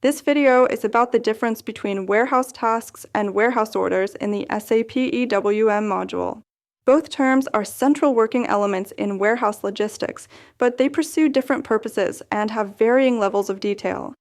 This video is about the difference between warehouse tasks and warehouse orders in the SAP EWM module. Both terms are central working elements in warehouse logistics, but they pursue different purposes and have varying levels of detail.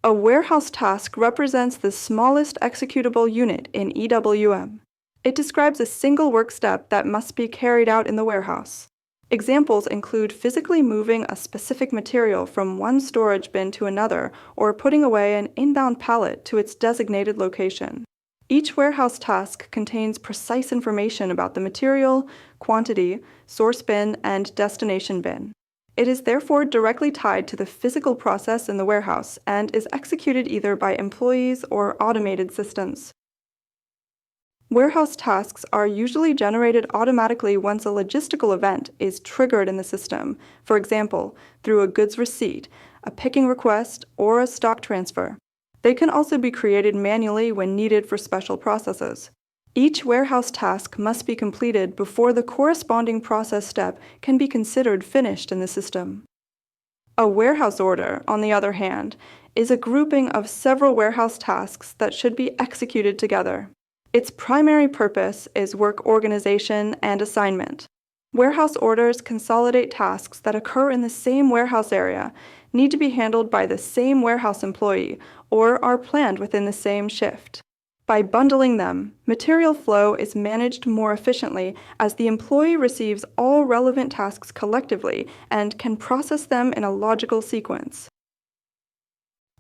A warehouse task represents the smallest executable unit in EWM. It describes a single work step that must be carried out in the warehouse. Examples include physically moving a specific material from one storage bin to another or putting away an inbound pallet to its designated location. Each warehouse task contains precise information about the material, quantity, source bin, and destination bin. It is therefore directly tied to the physical process in the warehouse and is executed either by employees or automated systems. Warehouse tasks are usually generated automatically once a logistical event is triggered in the system, for example, through a goods receipt, a picking request, or a stock transfer. They can also be created manually when needed for special processes. Each warehouse task must be completed before the corresponding process step can be considered finished in the system. A warehouse order, on the other hand, is a grouping of several warehouse tasks that should be executed together. Its primary purpose is work organization and assignment. Warehouse orders consolidate tasks that occur in the same warehouse area, need to be handled by the same warehouse employee, or are planned within the same shift. By bundling them, material flow is managed more efficiently as the employee receives all relevant tasks collectively and can process them in a logical sequence.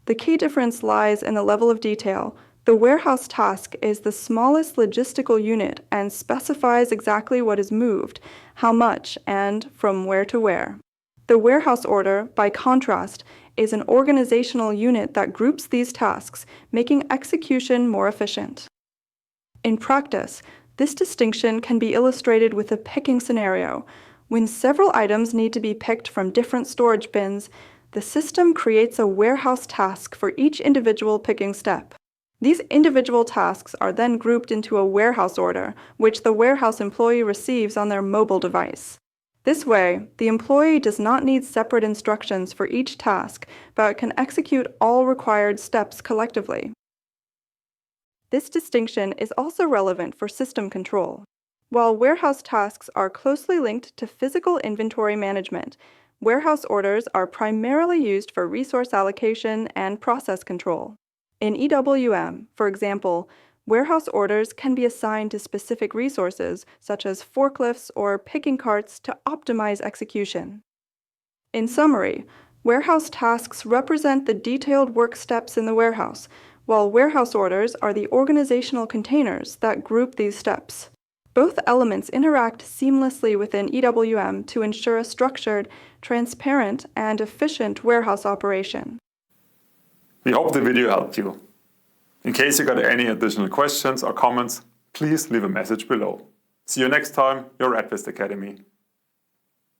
The key difference lies in the level of detail. The warehouse task is the smallest logistical unit and specifies exactly what is moved, how much, and from where to where. The warehouse order, by contrast, is an organizational unit that groups these tasks, making execution more efficient. In practice, this distinction can be illustrated with a picking scenario. When several items need to be picked from different storage bins, the system creates a warehouse task for each individual picking step. These individual tasks are then grouped into a warehouse order, which the warehouse employee receives on their mobile device. This way, the employee does not need separate instructions for each task, but can execute all required steps collectively. This distinction is also relevant for system control. While warehouse tasks are closely linked to physical inventory management, warehouse orders are primarily used for resource allocation and process control. In EWM, for example, warehouse orders can be assigned to specific resources, such as forklifts or picking carts, to optimize execution. In summary, warehouse tasks represent the detailed work steps in the warehouse, while warehouse orders are the organizational containers that group these steps. Both elements interact seamlessly within EWM to ensure a structured, transparent, and efficient warehouse operation. We hope the video helped you. In case you got any additional questions or comments, please leave a message below. See you next time, your advist-Academy.